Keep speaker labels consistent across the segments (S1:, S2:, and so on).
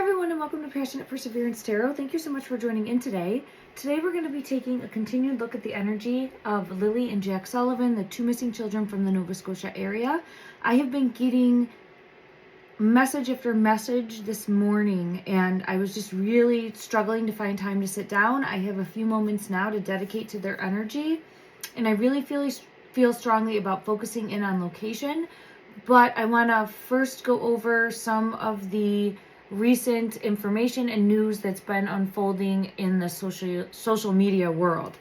S1: everyone, and welcome to Passionate Perseverance Tarot. Thank you so much for joining in today. Today we're going to be taking a continued look at the energy of Lily and Jack Sullivan, the two missing children from the Nova Scotia area. I have been getting message after message this morning, and I was just really struggling to find time to sit down. I have a few moments now to dedicate to their energy, and I really feel strongly about focusing in on location, but I want to first go over some of the recent information and news that's been unfolding in the social media world.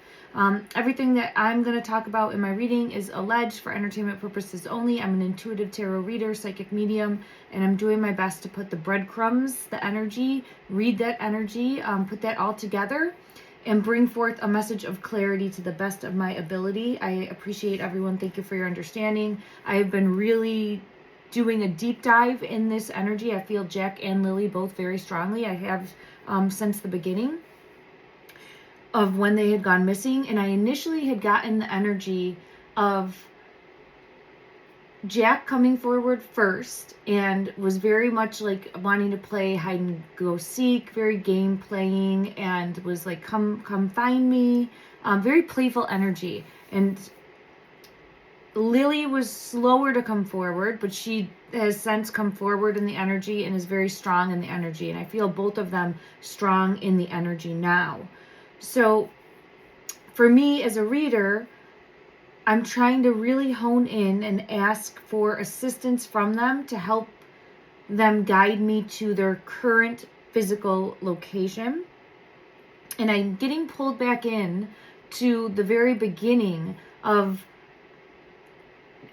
S1: Everything that I'm going to talk about in my reading is alleged for entertainment purposes only. I'm an intuitive tarot reader, psychic medium, and I'm doing my best to put the breadcrumbs, the energy, read that energy, put that all together and bring forth a message of clarity to the best of my ability. I appreciate everyone. Thank you for your understanding. I have been really doing a deep dive in this energy. I feel Jack and Lily both very strongly. I have since the beginning of when they had gone missing, and I initially had gotten the energy of Jack coming forward first and was very much like wanting to play hide and go seek, very game playing, and was like, come find me, very playful energy. And Lily was slower to come forward, but she has since come forward in the energy and is very strong in the energy. And I feel both of them strong in the energy now. So for me as a reader, I'm trying to really hone in and ask for assistance from them to help them guide me to their current physical location. And I'm getting pulled back in to the very beginning of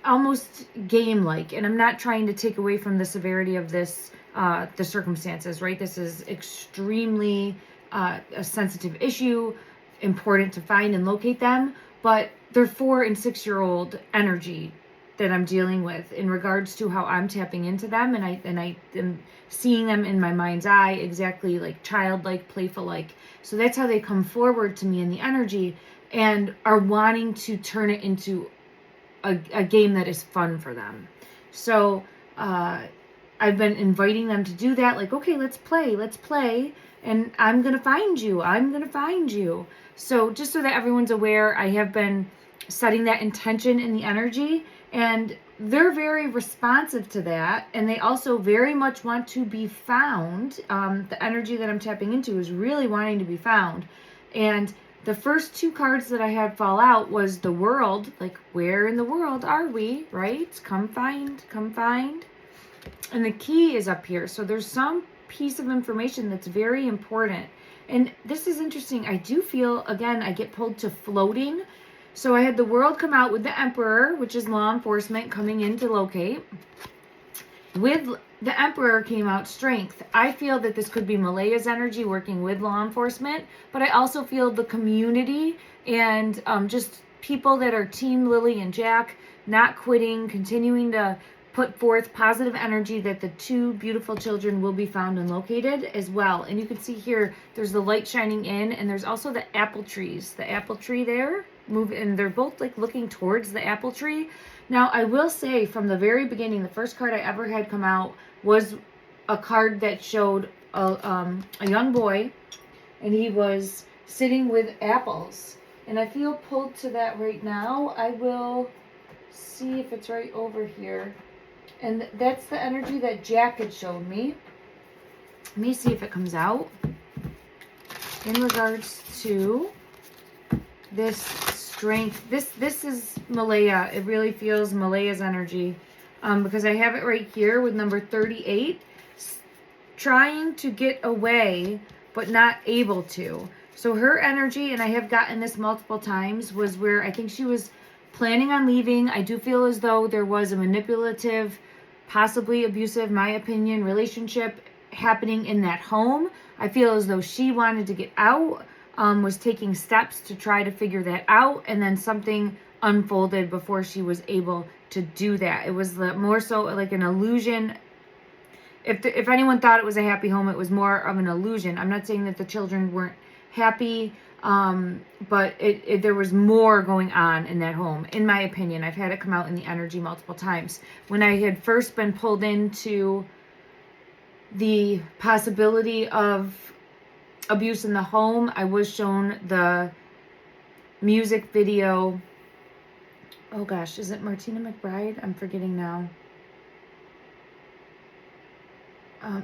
S1: almost game-like, and I'm not trying to take away from the severity of this, the circumstances, right? This is extremely a sensitive issue, important to find and locate them, but they're 4- and 6-year-old energy that I'm dealing with in regards to how I'm tapping into them, and I am seeing them in my mind's eye exactly like childlike, playful-like. So that's how they come forward to me in the energy and are wanting to turn it into a game that is fun for them. So I've been inviting them to do that, like, okay, let's play, and I'm gonna find you. So just so that everyone's aware, I have been setting that intention in the energy, and they're very responsive to that, and they also very much want to be found. The energy that I'm tapping into is really wanting to be found. And the first 2 cards that I had fall out was the world, like, where in the world are we, right? Come find. And the key is up here. So there's some piece of information that's very important. And this is interesting. I do feel, again, I get pulled to floating. So I had the world come out with the Emperor, which is law enforcement coming in to locate. With the Emperor came out strength. I feel that this could be Malaya's energy working with law enforcement, but I also feel the community and just people that are Team Lily and Jack not quitting, continuing to put forth positive energy that the 2 beautiful children will be found and located as well. And you can see here, there's the light shining in, and there's also the apple trees. The apple tree there, and they're both like looking towards the apple tree. Now, I will say from the very beginning, the first card I ever had come out was a card that showed a young boy, and he was sitting with apples. And I feel pulled to that right now. I will see if it's right over here. And that's the energy that Jack had showed me. Let me see if it comes out. In regards to this strength, this is Malaya. It really feels Malaya's energy, because I have it right here with number 38, trying to get away but not able to. So her energy, and I have gotten this multiple times, was where I think she was planning on leaving. I do feel as though there was a manipulative, possibly abusive, my opinion, relationship happening in that home. I feel as though she wanted to get out, was taking steps to try to figure that out, and then something unfolded before she was able to do that. It was more so like an illusion. If anyone thought it was a happy home, it was more of an illusion. I'm not saying that the children weren't happy, but there was more going on in that home, in my opinion. I've had it come out in the energy multiple times. When I had first been pulled into the possibility of abuse in the home. I was shown the music video. Oh gosh, is it Martina McBride? I'm forgetting now.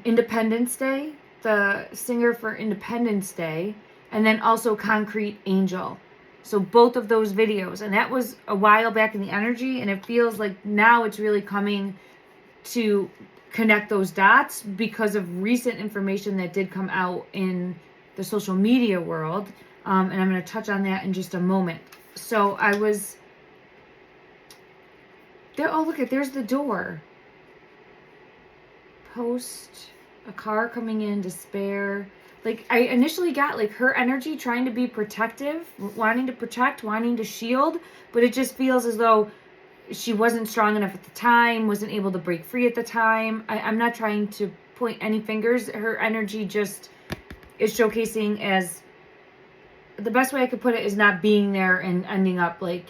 S1: Independence Day, the singer for Independence Day, and then also Concrete Angel. So both of those videos, and that was a while back in the energy, and it feels like now it's really coming to connect those dots because of recent information that did come out in the social media world. And I'm going to touch on that in just a moment. So I was there. Oh, look at, there's the door. Post, a car coming in, despair. Like, I initially got like her energy trying to be protective, wanting to protect, wanting to shield, but it just feels as though she wasn't strong enough at the time, wasn't able to break free at the time. I'm not trying to point any fingers. Her energy just is showcasing as, the best way I could put it is not being there and ending up like,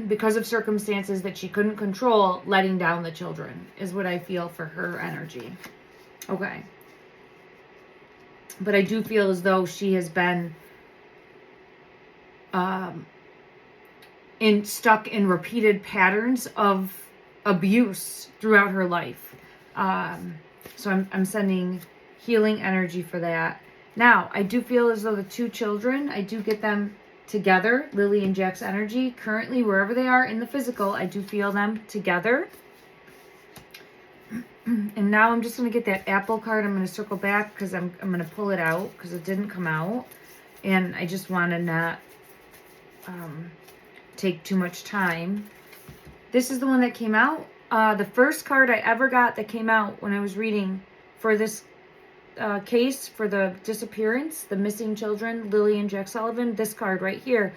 S1: because of circumstances that she couldn't control, letting down the children is what I feel for her energy. Okay. But I do feel as though she has been stuck in repeated patterns of abuse throughout her life. So I'm sending healing energy for that. Now, I do feel as though the two children, I do get them together, Lily and Jack's energy. Currently, wherever they are in the physical, I do feel them together. And now I'm just going to get that apple card. I'm going to circle back because I'm going to pull it out because it didn't come out. And I just want to not take too much time. This is the one that came out. The first card I ever got that came out when I was reading for this case for the disappearance, the missing children, Lily and Jack Sullivan, this card right here,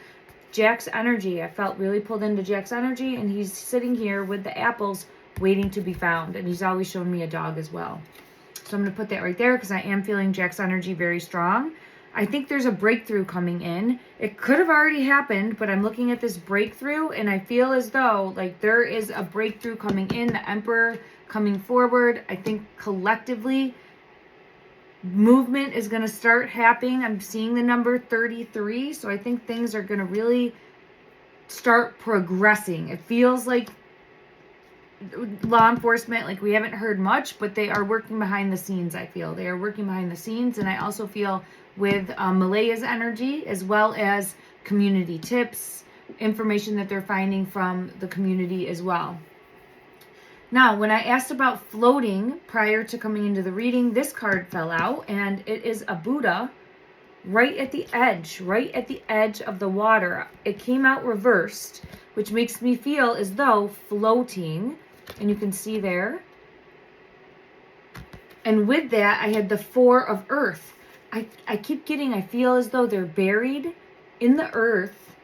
S1: Jack's energy. I felt really pulled into Jack's energy, and he's sitting here with the apples waiting to be found, and he's always shown me a dog as well. So I'm going to put that right there because I am feeling Jack's energy very strong. I think there's a breakthrough coming in. It could have already happened, but I'm looking at this breakthrough, and I feel as though like there is a breakthrough coming in, the Emperor coming forward. I think collectively movement is going to start happening. I'm seeing the number 33, so I think things are going to really start progressing. It feels like law enforcement, like we haven't heard much, but they are working behind the scenes. I feel they are working behind the scenes, and I also feel with Malaya's energy, as well as community tips, information that they're finding from the community as well. Now, when I asked about floating prior to coming into the reading, this card fell out, and it is a Buddha right at the edge of the water. It came out reversed, which makes me feel as though floating, and you can see there. And with that, I had the Four of Earth. I keep getting, I feel as though they're buried in the earth,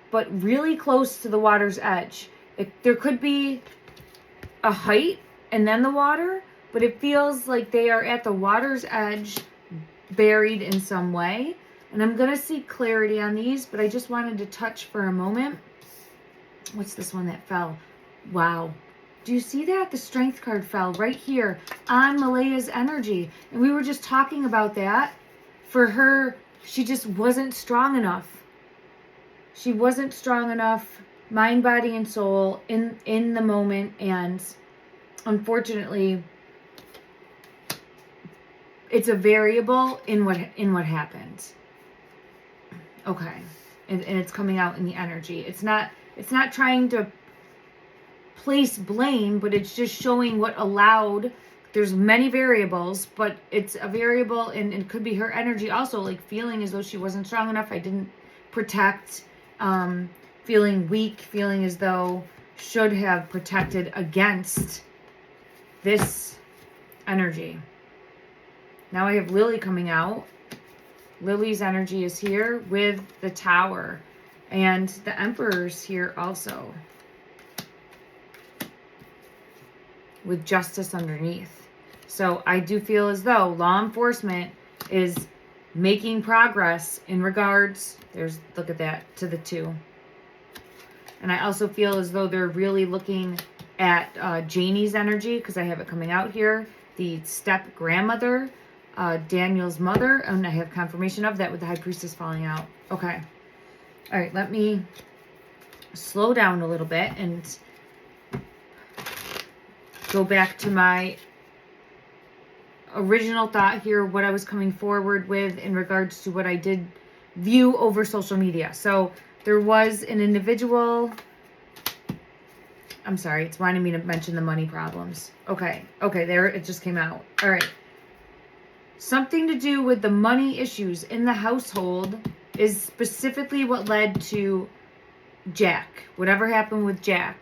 S1: but really close to the water's edge. There could be a height and then the water, but it feels like they are at the water's edge, buried in some way. And I'm going to see clarity on these, but I just wanted to touch for a moment. What's this one that fell? Wow. Do you see that? The Strength card fell right here on Malaya's energy. And we were just talking about that. For her, she just wasn't strong enough. She wasn't strong enough, mind, body, and soul in the moment. And unfortunately, it's a variable in what happened. Okay. And it's coming out in the energy. It's not trying to place blame, but it's just showing what allowed. There's many variables, but it's a variable, and it could be her energy also, like feeling as though she wasn't strong enough. I didn't protect, feeling weak, feeling as though should have protected against this energy. Now I have Lily coming out. Lily's energy is here with the Tower, and the Emperor's here also, with Justice underneath. So I do feel as though law enforcement is making progress in regards, look at that, to the 2. And I also feel as though they're really looking at Janie's energy, because I have it coming out here. the step grandmother, Daniel's mother, and I have confirmation of that with the High Priestess falling out. Okay. All right, let me slow down a little bit and go back to my original thought here, what I was coming forward with in regards to what I did view over social media. So there was an individual, I'm sorry, it's wanting me to mention the money problems. Okay, there it just came out. All right. Something to do with the money issues in the household is specifically what led to Jack. Whatever happened with Jack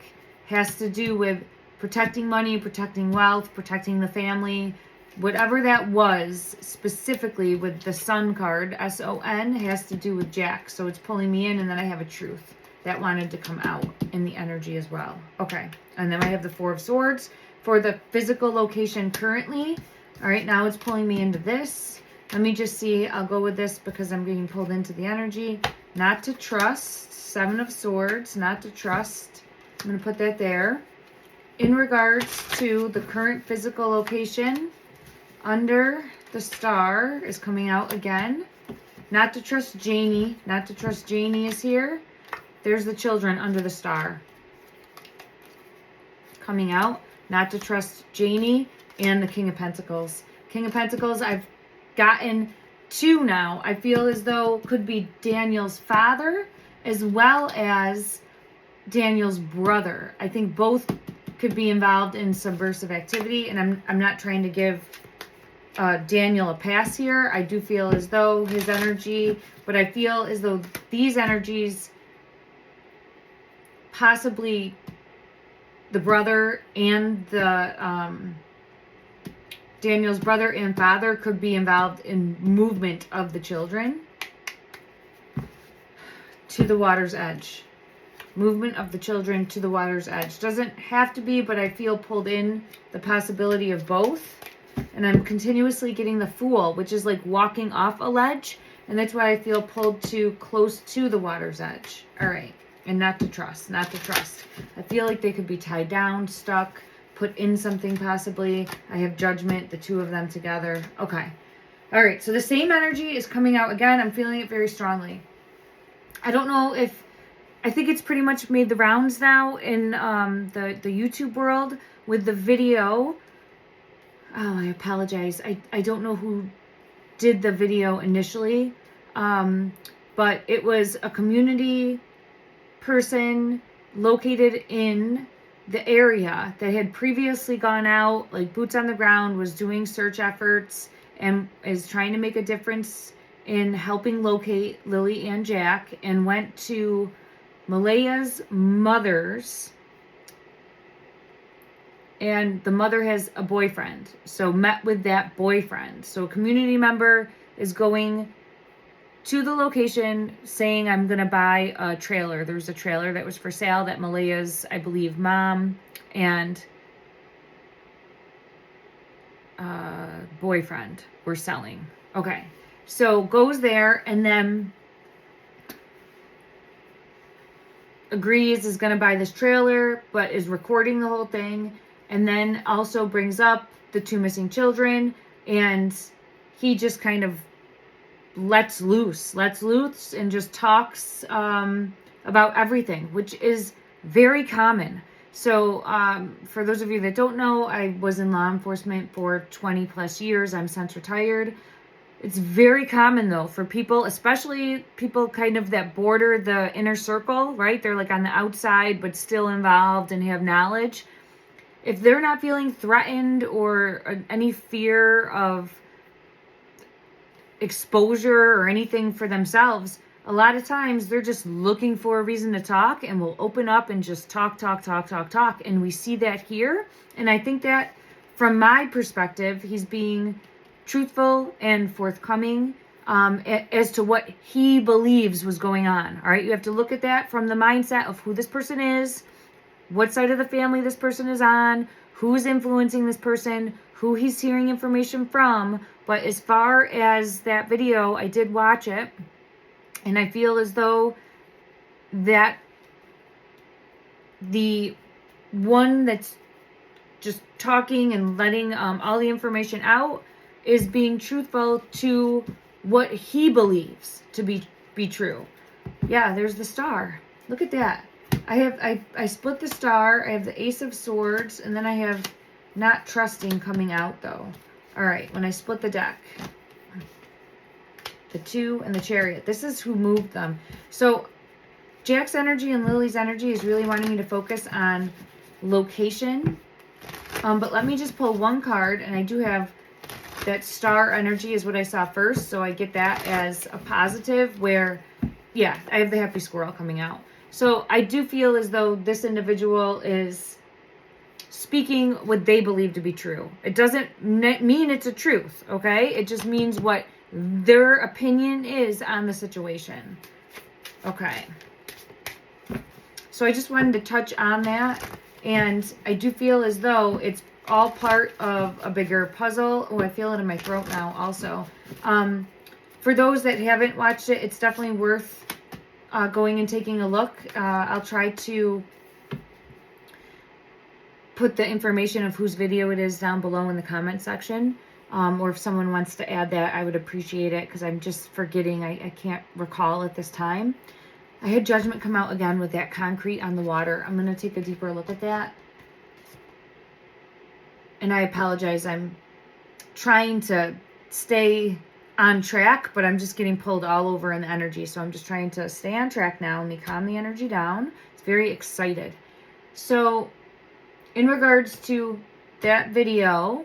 S1: has to do with protecting money, protecting wealth, protecting the family. Whatever that was, specifically with the Sun card, S-O-N, has to do with Jack. So it's pulling me in, and then I have a truth that wanted to come out in the energy as well. Okay, and then I have the Four of Swords for the physical location currently. All right, now it's pulling me into this. Let me just see. I'll go with this because I'm getting pulled into the energy. Not to trust. Seven of Swords, not to trust. I'm going to put that there. In regards to the current physical location, under the star is coming out again. Not to trust Jennie. Not to trust Jennie is here. There's the children under the star. Coming out. Not to trust Jennie and the King of Pentacles. King of Pentacles, I've gotten two now. I feel as though could be Daniel's father as well as Daniel's brother. I think both could be involved in subversive activity, and I'm not trying to give Daniel a pass here. I do feel as though his energy, but I feel as though these energies, possibly the brother and the Daniel's brother and father could be involved in movement of the children to the water's edge. Movement of the children to the water's edge. Doesn't have to be, but I feel pulled in the possibility of both. And I'm continuously getting the Fool, which is like walking off a ledge. And that's why I feel pulled too close to the water's edge. All right. And not to trust. Not to trust. I feel like they could be tied down, stuck, put in something possibly. I have Judgment, the two of them together. Okay. All right. So the same energy is coming out again. I'm feeling it very strongly. I don't know if, I think it's pretty much made the rounds now in the YouTube world with the video. Oh, I apologize. I don't know who did the video initially, but it was a community person located in the area that had previously gone out, like boots on the ground, was doing search efforts and is trying to make a difference in helping locate Lily and Jack, and went to Malaya's mother's, and the mother has a boyfriend, so met with that boyfriend. So a community member is going to the location saying, I'm going to buy a trailer. There's a trailer that was for sale that Malaya's, I believe, mom and boyfriend were selling. Okay, so goes there and then agrees is going to buy this trailer, but is recording the whole thing. And then also brings up the two missing children, and he just kind of lets loose and just talks about everything, which is very common. So for those of you that don't know, I was in law enforcement for 20 plus years. I'm since retired. It's very common though for people, especially people kind of that border the inner circle, right? They're like on the outside, but still involved and have knowledge. If they're not feeling threatened or any fear of exposure or anything for themselves, a lot of times they're just looking for a reason to talk and will open up and just talk. And we see that here. And I think that from my perspective, he's being truthful and forthcoming as to what he believes was going on. All right. You have to look at that from the mindset of who this person is, what side of the family this person is on, who's influencing this person, who he's hearing information from. But as far as that video, I did watch it, and I feel as though that the one that's just talking and letting all the information out is being truthful to what he believes to be true. Yeah, there's the star. Look at that. I split the star. I have the Ace of Swords, and then I have not trusting coming out though. All right, when I split the deck, the 2 and the Chariot. This is who moved them. So Jack's energy and Lily's energy is really wanting me to focus on location. But let me just pull one card, and I do have that star energy is what I saw first, so I get that as a positive where, yeah, I have the happy squirrel coming out. So I do feel as though this individual is speaking what they believe to be true. It doesn't mean it's a truth, okay? It just means what their opinion is on the situation. Okay. So I just wanted to touch on that. And I do feel as though it's all part of a bigger puzzle. Oh, I feel it in my throat now also. For those that haven't watched it, it's definitely worth going and taking a look. I'll try to put the information of whose video it is down below in the comment section. Or if someone wants to add that, I would appreciate it because I'm just forgetting. I can't recall at this time. I had Judgment come out again with that concrete on the water. I'm going to take a deeper look at that. And I apologize. I'm trying to stay on track, but I'm just getting pulled all over in the energy. So I'm just trying to stay on track now. Let me calm the energy down. It's very excited. So in regards to that video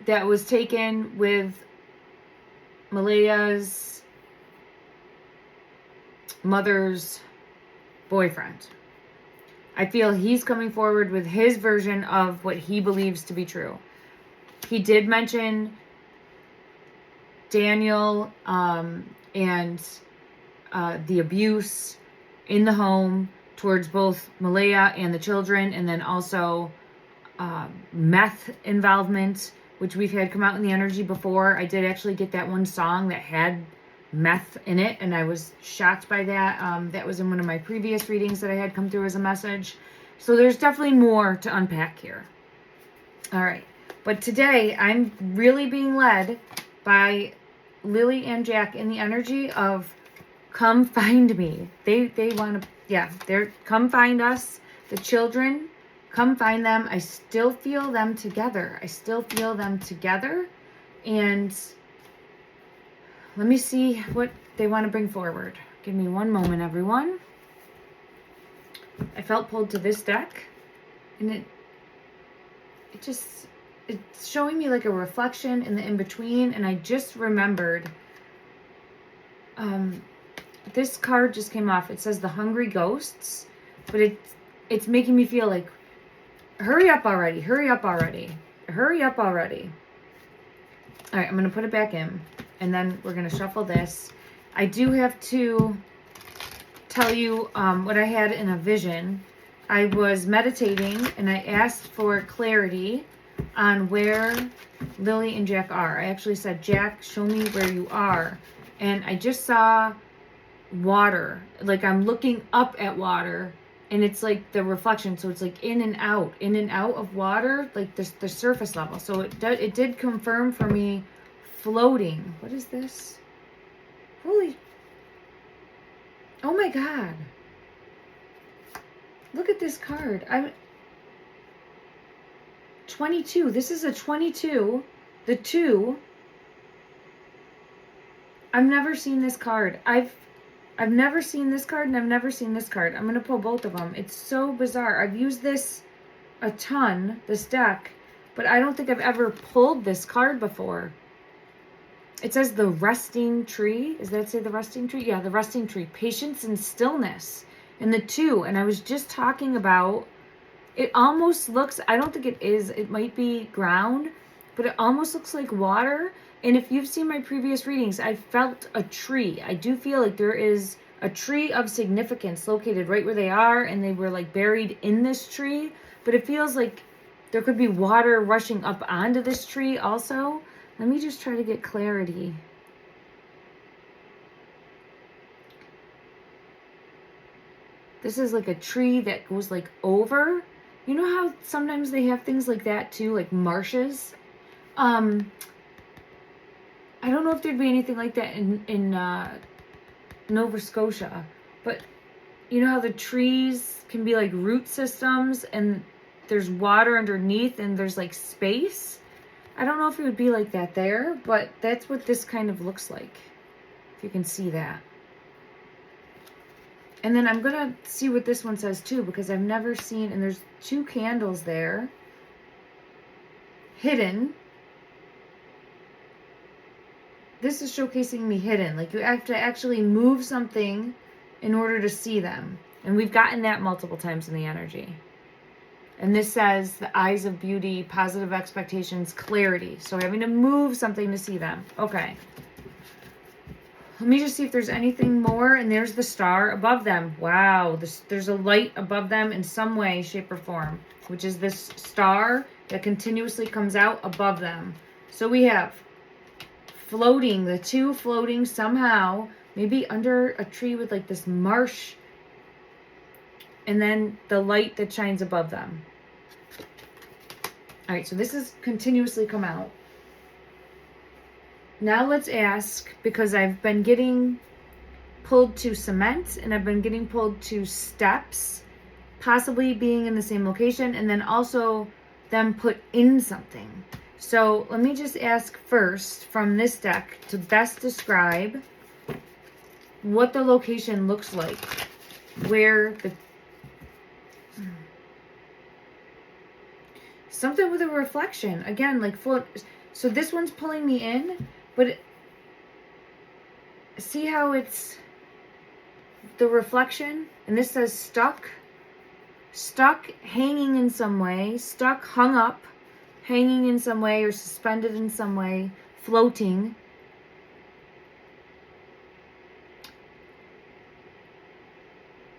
S1: that was taken with Malaya's mother's boyfriend, I feel he's coming forward with his version of what he believes to be true. He did mention Daniel and the abuse in the home towards both Malaya and the children, and then also meth involvement, which we've had come out in the energy before. I did actually get that one song that had meth in it, and I was shocked by that. That was in one of my previous readings that I had come through as a message. So there's definitely more to unpack here. All right. But today I'm really being led by Lily and Jack in the energy of come find me. They want to, yeah, they're come find us, the children, come find them. I still feel them together. I still feel them together. And let me see what they want to bring forward. Give me one moment, everyone. I felt pulled to this deck, and it's showing me like a reflection in the in-between, and I just remembered this card just came off. It says the Hungry Ghosts, but it's making me feel like hurry up already, hurry up already, hurry up already. All right, I'm going to put it back in, and then we're going to shuffle this. I do have to tell you what I had in a vision. I was meditating, and I asked for clarity on where Lily and Jack are. I actually said, Jack, show me where you are. And I just saw water. Like I'm looking up at water, and it's like the reflection. So it's like in and out of water, like the surface level. So it did confirm for me floating. What is this? Holy, oh my God. Look at this card. I'm 22. This is a 22. The 2. I've never seen this card. I've never seen this card, and I've never seen this card. I'm going to pull both of them. It's so bizarre. I've used this a ton, this deck, but I don't think I've ever pulled this card before. It says the resting tree. Does that say the resting tree? Yeah, the resting tree. Patience and stillness. And the 2. And I was just talking about, it almost looks, I don't think it is, it might be ground, but it almost looks like water. And if you've seen my previous readings, I felt a tree. I do feel like there is a tree of significance located right where they are, and they were like buried in this tree. But it feels like there could be water rushing up onto this tree also. Let me just try to get clarity. This is like a tree that goes like over, You know how sometimes they have things like that too, like marshes? I don't know if there'd be anything like that in Nova Scotia, but you know how the trees can be like root systems and there's water underneath and there's like space? I don't know if it would be like that there, but that's what this kind of looks like, if you can see that. And then I'm gonna see what this one says too, because I've never seen, and there's 2 candles there, hidden. This is showcasing me hidden. Like you have to actually move something in order to see them. And we've gotten that multiple times in the energy. And this says the eyes of beauty, positive expectations, clarity. So having to move something to see them. Okay. Let me just see if there's anything more. And there's the star above them. Wow. There's a light above them in some way, shape, or form, which is this star that continuously comes out above them. So we have floating, the 2 floating somehow, maybe under a tree with like this marsh, and then the light that shines above them. All right, so this has continuously come out. Now let's ask, because I've been getting pulled to cement and I've been getting pulled to steps, possibly being in the same location, and then also them put in something. So let me just ask first from this deck to best describe what the location looks like, where the something with a reflection again, like float. So this one's pulling me in, but see how it's the reflection, and this says stuck, hanging in some way, stuck, hung up, hanging in some way, or suspended in some way, floating.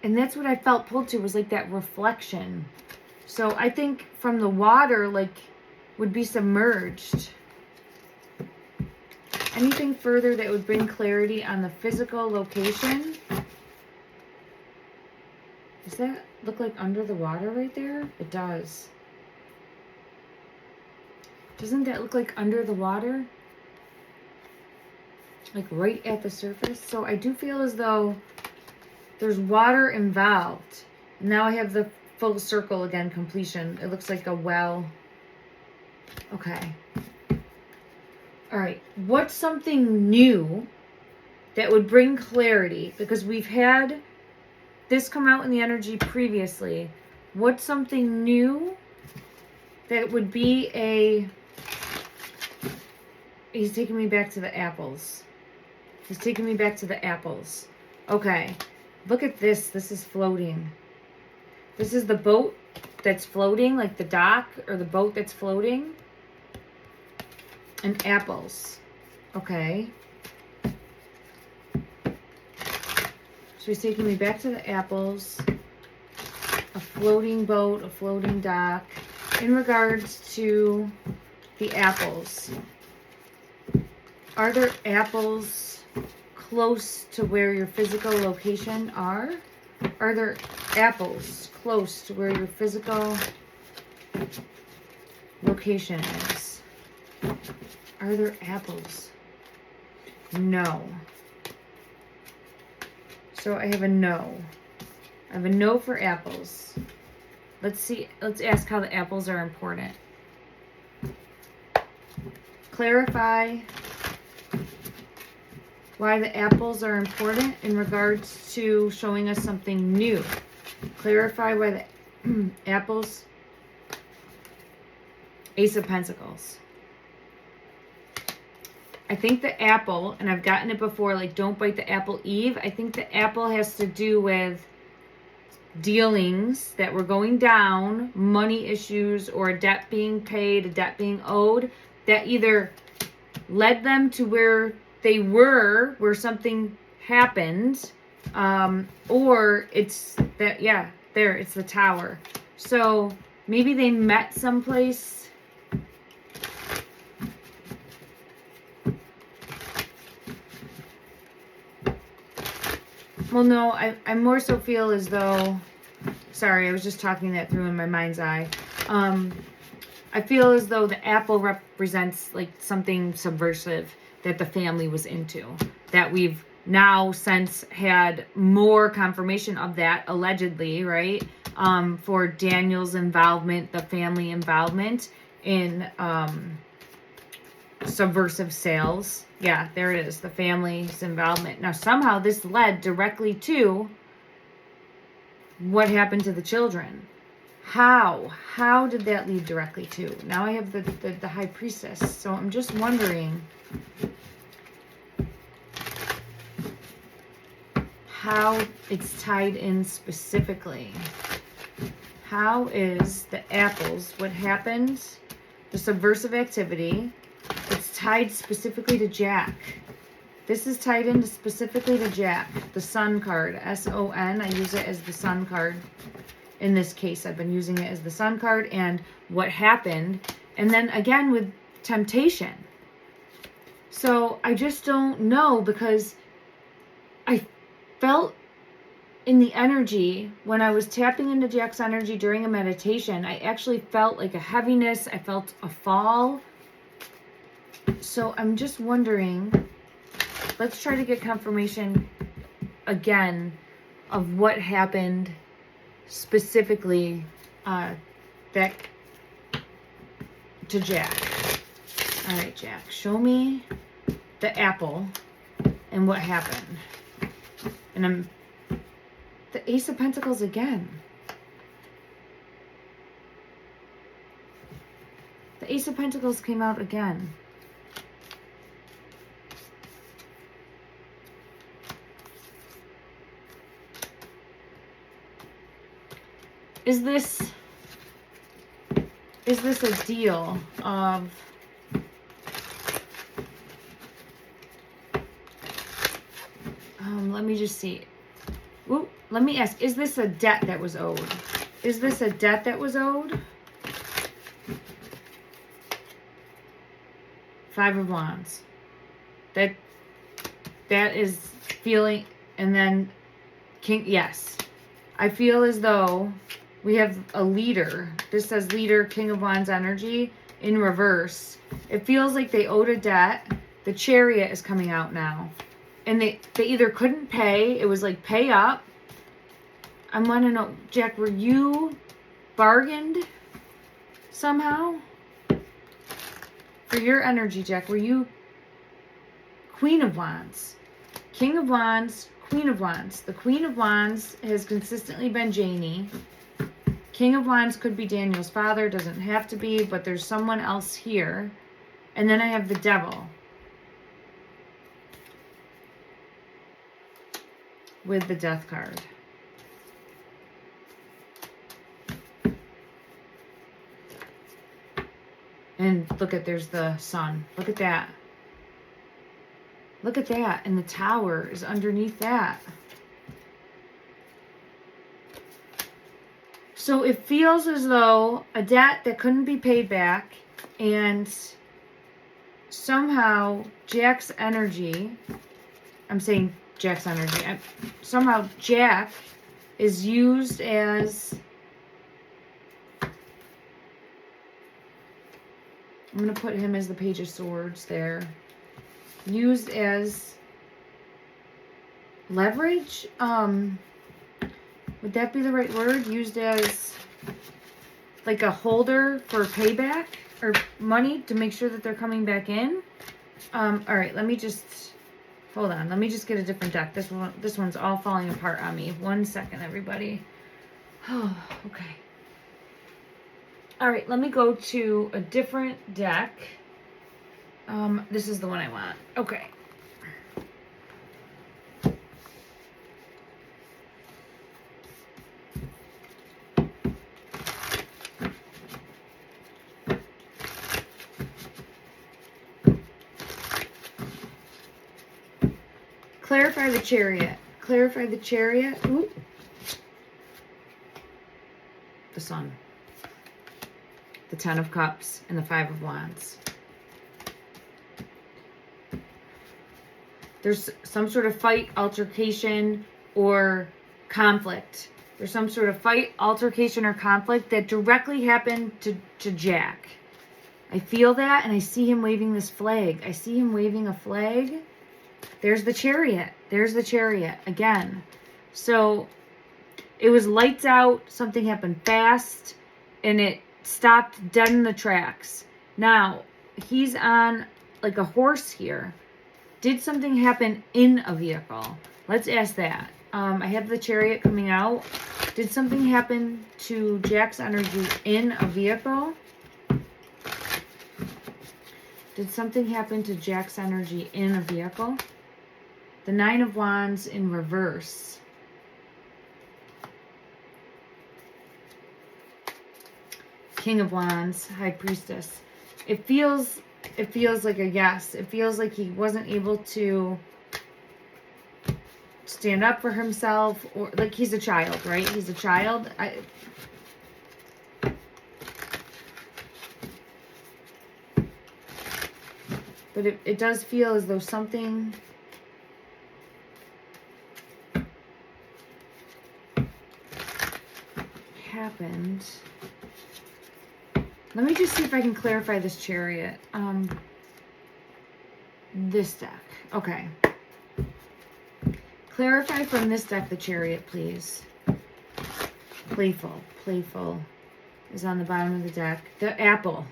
S1: And that's what I felt pulled to, was like that reflection. So I think from the water, like, would be submerged. Anything further that would bring clarity on the physical location? Does that look like under the water right there? It does. Doesn't that look like under the water? Like right at the surface? So I do feel as though there's water involved. Now I have the full circle again, completion. It looks like a well. Okay. All right. What's something new that would bring clarity? Because we've had this come out in the energy previously. What's something new that would be a... He's taking me back to the apples. He's taking me back to the apples. Okay. Look at this. This is floating. This is the boat that's floating, like the dock or the boat that's floating. And apples. Okay. So he's taking me back to the apples. A floating boat, a floating dock. In regards to the apples. Are there apples close to where your physical location are? Are there apples close to where your physical location is? Are there apples? No. So I have a no. I have a no for apples. Let's see. Let's ask how the apples are important. Clarify why the apples are important in regards to showing us something new. Clarify why the apples... Ace of Pentacles. I think the apple, and I've gotten it before, like don't bite the apple Eve. I think the apple has to do with dealings that were going down, money issues, or a debt being paid, a debt being owed, that either led them to where they were, where something happened, or it's that, yeah, there, it's the Tower. So maybe they met someplace. Well, no, I more so feel as though Sorry, I was just talking that through in my mind's eye. I feel as though the apple represents like something subversive that the family was into, that we've now since had more confirmation of that, allegedly, right? For Daniel's involvement, the family involvement in subversive sales. Yeah, there it is, the family's involvement. Now, somehow this led directly to what happened to the children. How did that lead directly to? Now I have the high priestess. So I'm just wondering how it's tied in specifically. How is the apples, what happened, the subversive activity, it's tied specifically to Jack. This is tied into specifically to Jack, the Sun card, S-O-N. I use it as the Sun card. In this case, I've been using it as the Sun card and what happened. And then again with temptation. So I just don't know, because I felt in the energy when I was tapping into Jack's energy during a meditation, I actually felt like a heaviness. I felt a fall. So I'm just wondering, let's try to get confirmation again of what happened specifically that to Jack. All right, Jack, show me the apple and what happened. And I'm the Ace of Pentacles again. The Ace of Pentacles came out again. Is this a deal of let me just see. Ooh, let me ask, is this a debt that was owed? Is this a debt that was owed? Five of Wands. That is feeling, and then King, yes. I feel as though we have a leader. This says leader, King of Wands energy in reverse. It feels like they owed a debt. The Chariot is coming out now. And they either couldn't pay. It was like pay up. I want to know, Jack, were you bargained somehow? For your energy, Jack, were you Queen of Wands? King of Wands, Queen of Wands. The Queen of Wands has consistently been Jennie. King of Wands could be Daniel's father. Doesn't have to be, but there's someone else here. And then I have the Devil. With the Death card. And look at, there's the Sun. Look at that. Look at that. And the Tower is underneath that. So it feels as though a debt that couldn't be paid back, and somehow Jack's energy, I'm saying Jack's energy, somehow Jack is used as, I'm going to put him as the Page of Swords there, used as leverage, would that be the right word? Used as like a holder for payback or money to make sure that they're coming back in. All right, let me just, hold on. Let me just get a different deck. This one's all falling apart on me. 1 second, everybody. Oh, okay. All right, let me go to a different deck. This is the one I want. Okay. Clarify the Chariot. Clarify the Chariot. Ooh. The Sun. The Ten of Cups and the Five of Wands. There's some sort of fight, altercation, or conflict There's some sort of fight, altercation, or conflict that directly happened to Jack. I feel that, and I see him waving this flag. I see him waving a flag. There's the Chariot. There's the Chariot again. So it was lights out. Something happened fast, and it stopped dead in the tracks. Now, he's on like a horse here. Did something happen in a vehicle? Let's ask that. I have the Chariot coming out. Did something happen to Jack's energy in a vehicle? Did something happen to Jack's energy in a vehicle? The Nine of Wands in reverse. King of Wands, High Priestess. It feels like a yes. It feels like he wasn't able to stand up for himself, or like he's a child, right? He's a child. But it does feel as though something happened. Let me just see if I can clarify this Chariot. This deck. Okay. Clarify from this deck the Chariot, please. Playful. Playful is on the bottom of the deck. The Apple.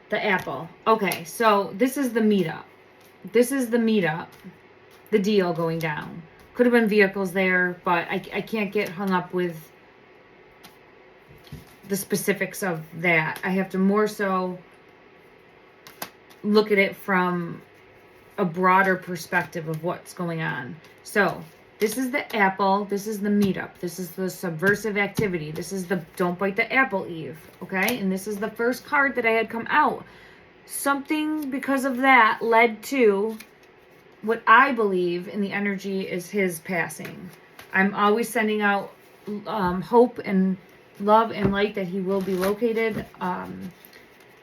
S1: The Apple. Okay, so this is the meetup. This is the meetup. The deal going down. Could have been vehicles there, but I can't get hung up with the specifics of that. I have to more so look at it from a broader perspective of what's going on. So this is the Apple. This is the meetup. This is the subversive activity. This is the don't bite the apple, Eve. Okay, and this is the first card that I had come out. Something because of that led to what I believe in the energy is his passing. I'm always sending out hope and love and light that he will be located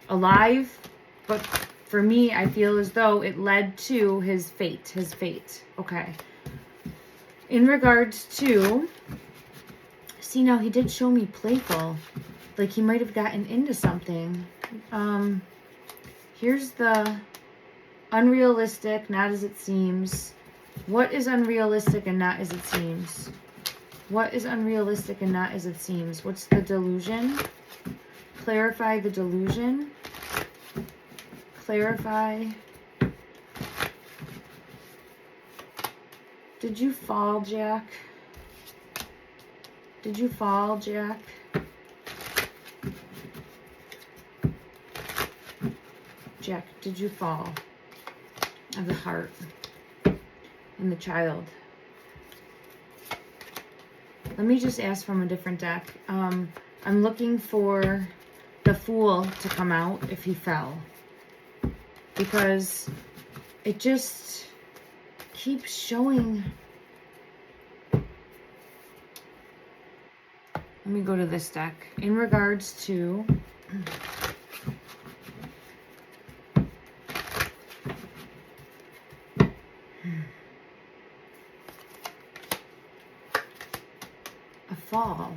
S1: alive. But for me, I feel as though it led to his fate. His fate. Okay. In regards to... See, now he did show me playful. Like he might have gotten into something. Here's the unrealistic, not as it seems. What is unrealistic and not as it seems? What is unrealistic and not as it seems? What's the delusion? Clarify the delusion. Clarify. Did you fall, Jack? Did you fall, Jack? Jack, did you fall? Of the heart and the child. Let me just ask from a different deck. I'm looking for the Fool to come out if he fell. Because it just keeps showing. Let me go to this deck. In regards to... a fall.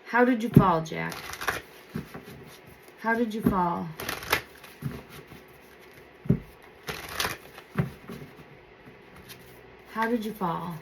S1: How did you fall, Jack? How did you fall? How did you fall?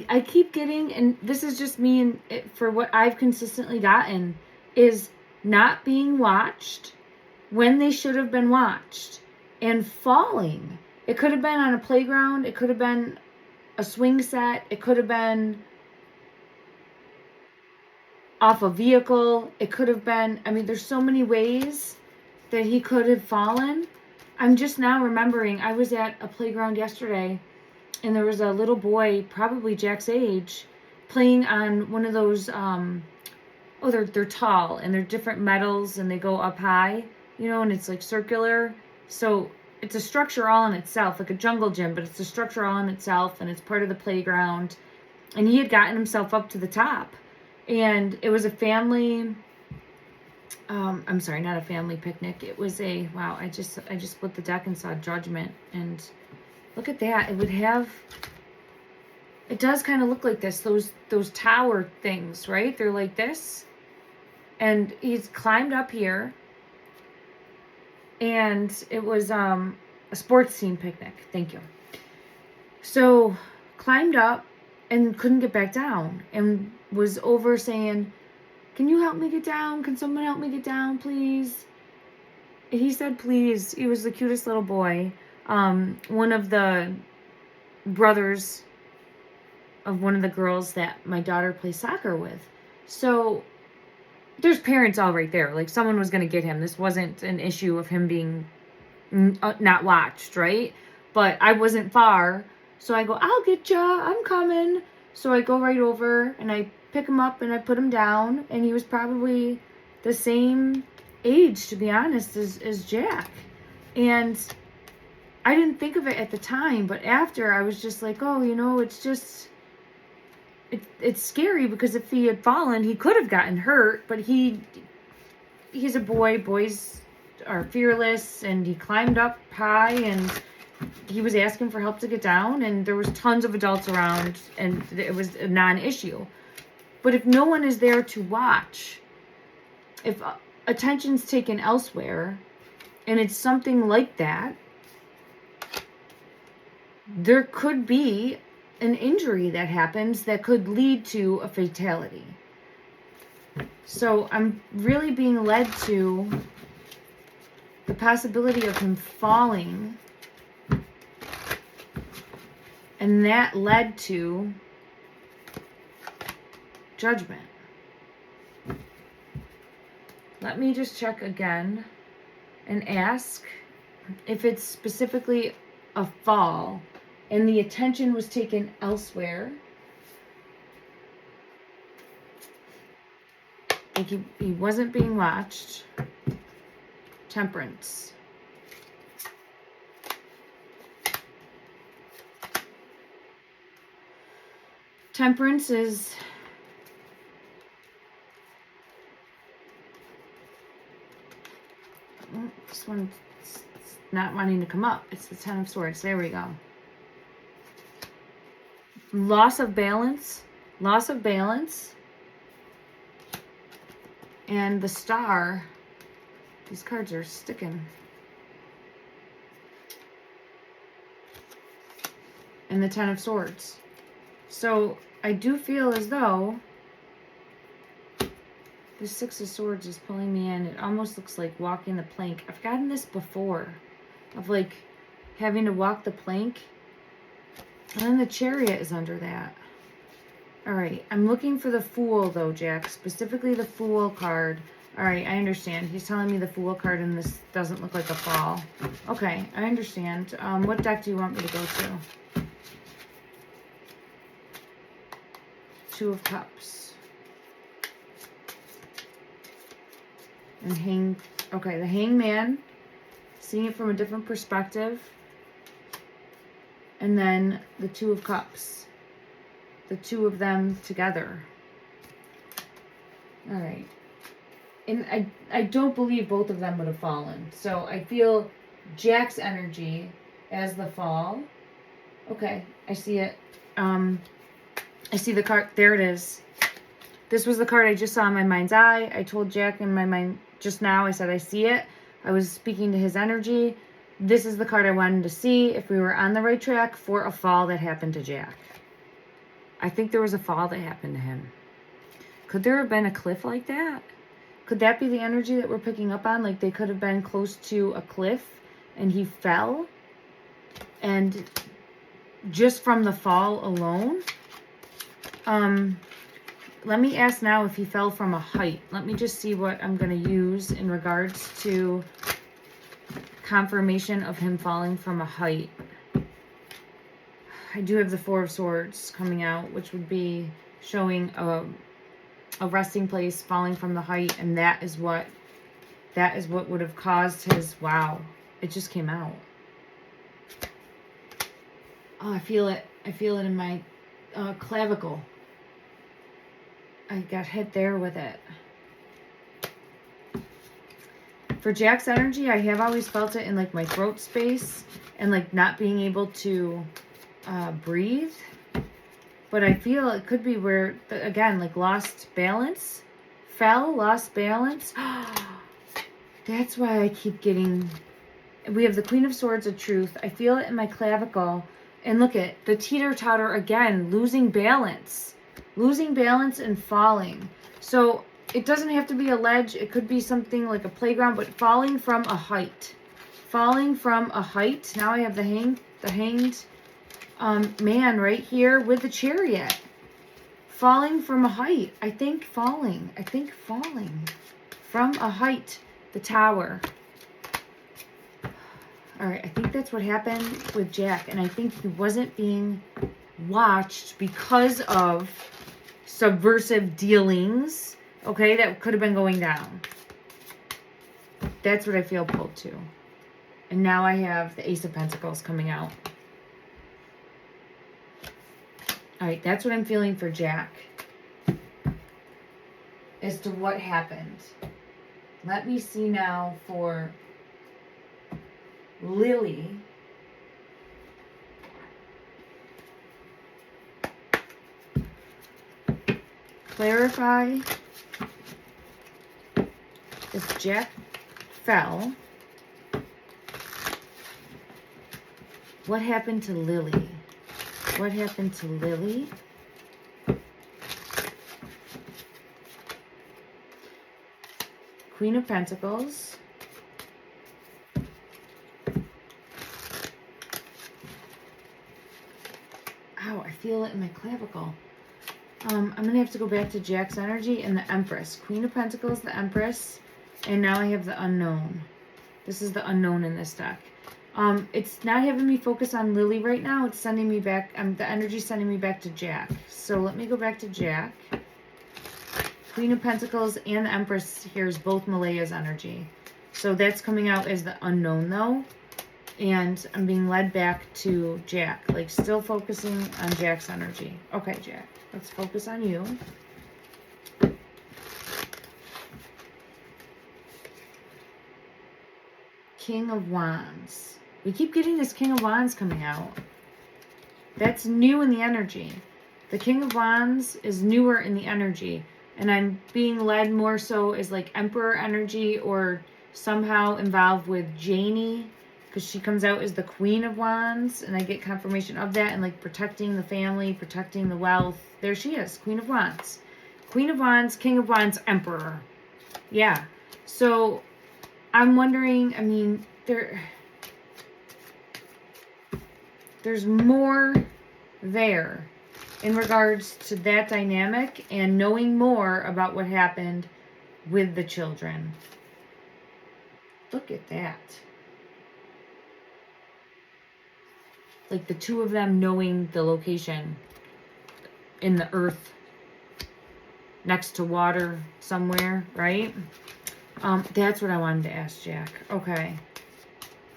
S1: I keep getting, and this is just me, and for what I've consistently gotten, is not being watched when they should have been watched, and falling. It could have been on a playground. It could have been a swing set. It could have been off a vehicle. It could have been, I mean, there's so many ways that he could have fallen. I'm just now remembering, I was at a playground yesterday, and there was a little boy, probably Jack's age, playing on one of those oh, they're tall and they're different metals and they go up high, you know, and it's like circular. So it's a structure all in itself, like a jungle gym, but it's a structure all in itself, and it's part of the playground. And he had gotten himself up to the top, and it was a family. I'm sorry, not a family picnic. It was a, wow, I just split the deck and saw Judgment, and look at that. It would have, it does kind of look like this, those tower things, right? They're like this. And he's climbed up here, and it was a sports team picnic. Thank you. So climbed up and couldn't get back down, and was over saying, can you help me get down? Can someone help me get down, please? He said, please. He was the cutest little boy. One of the brothers of one of the girls that my daughter plays soccer with. So there's parents all right there. Like, someone was going to get him. This wasn't an issue of him being not watched, right? But I wasn't far. So I go, I'll get ya. I'm coming. So I go right over and I pick him up and I put him down. And he was probably the same age, to be honest, as Jack. And I didn't think of it at the time. But after, I was just like, oh, you know, it's just... It's scary, because if he had fallen, he could have gotten hurt, but he's a boy. Boys are fearless, and he climbed up high, and he was asking for help to get down, and there was tons of adults around, and it was a non-issue. But if no one is there to watch, if attention's taken elsewhere, and it's something like that, there could be an injury that happens that could lead to a fatality. So I'm really being led to the possibility of him falling, and that led to Judgment. Let me just check again and ask if it's specifically a fall and the attention was taken elsewhere. Like he wasn't being watched. Temperance. Temperance is this one's not wanting to come up. It's the Ten of Swords. There we go. Loss of balance. Loss of balance. And the Star. These cards are sticking. And the Ten of Swords. So I do feel as though the Six of Swords is pulling me in. It almost looks like walking the plank. I've gotten this before. Of like having to walk the plank. And then the Chariot is under that. Alright, I'm looking for the Fool though, Jack. Specifically the Fool card. Alright, I understand. He's telling me the Fool card and this doesn't look like a fall. Okay, I understand. What deck do you want me to go to? Two of Cups. And okay, the Hangman. Seeing it from a different perspective. And then the Two of Cups. The two of them together. Alright. And I don't believe both of them would have fallen. So I feel Jack's energy as the fall. Okay, I see it. I see the card. There it is. This was the card I just saw in my mind's eye. I told Jack in my mind just now, I said I see it. I was speaking to his energy. This is the card I wanted to see if we were on the right track for a fall that happened to Jack. I think there was a fall that happened to him. Could there have been a cliff like that? Could that be the energy that we're picking up on? Like they could have been close to a cliff and he fell? And just from the fall alone? Let me ask now if he fell from a height. Let me just see what I'm going to use in regards to confirmation of him falling from a height. I do have the Four of Swords coming out, which would be showing a resting place, falling from the height, and that is what would have caused his, wow, it just came out. Oh, I feel it in my clavicle. I got hit there with it. For Jack's energy, I have always felt it in like my throat space and like not being able to breathe. But I feel it could be where, again, like lost balance. Lost balance. That's why I keep getting... We have the Queen of Swords of Truth. I feel it in my clavicle. And look at the teeter-totter again, losing balance. Losing balance and falling. So it doesn't have to be a ledge. It could be something like a playground, but falling from a height. Falling from a height. Now I have the hanged man right here with the Chariot. Falling from a height. I think falling from a height. The Tower. All right, I think that's what happened with Jack, and I think he wasn't being watched because of subversive dealings, okay, that could have been going down. That's what I feel pulled to. And now I have the Ace of Pentacles coming out. All right, that's what I'm feeling for Jack as to what happened. Let me see now for Lily. Clarify if Jack fell. What happened to Lily? What happened to Lily? Queen of Pentacles. Ow, I feel it in my clavicle. I'm going to have to go back to Jack's energy and the Empress. Queen of Pentacles, the Empress, and now I have the Unknown. This is the Unknown in this deck. It's not having me focus on Lily right now. It's sending me back, the energy's sending me back to Jack. So let me go back to Jack. Queen of Pentacles and the Empress here is both Malaya's energy. So that's coming out as the Unknown though. And I'm being led back to Jack. Like still focusing on Jack's energy. Okay, Jack. Let's focus on you. King of Wands. We keep getting this King of Wands coming out. That's new in the energy. The King of Wands is newer in the energy. And I'm being led more so as like Emperor energy or somehow involved with Jennie. Because she comes out as the Queen of Wands. And I get confirmation of that. And like protecting the family, protecting the wealth. There she is. Queen of Wands. Queen of Wands, King of Wands, Emperor. Yeah. So I'm wondering, I mean, there's more there in regards to that dynamic and knowing more about what happened with the children. Look at that. Like the two of them knowing the location in the earth next to water somewhere, right? That's what I wanted to ask Jack. Okay.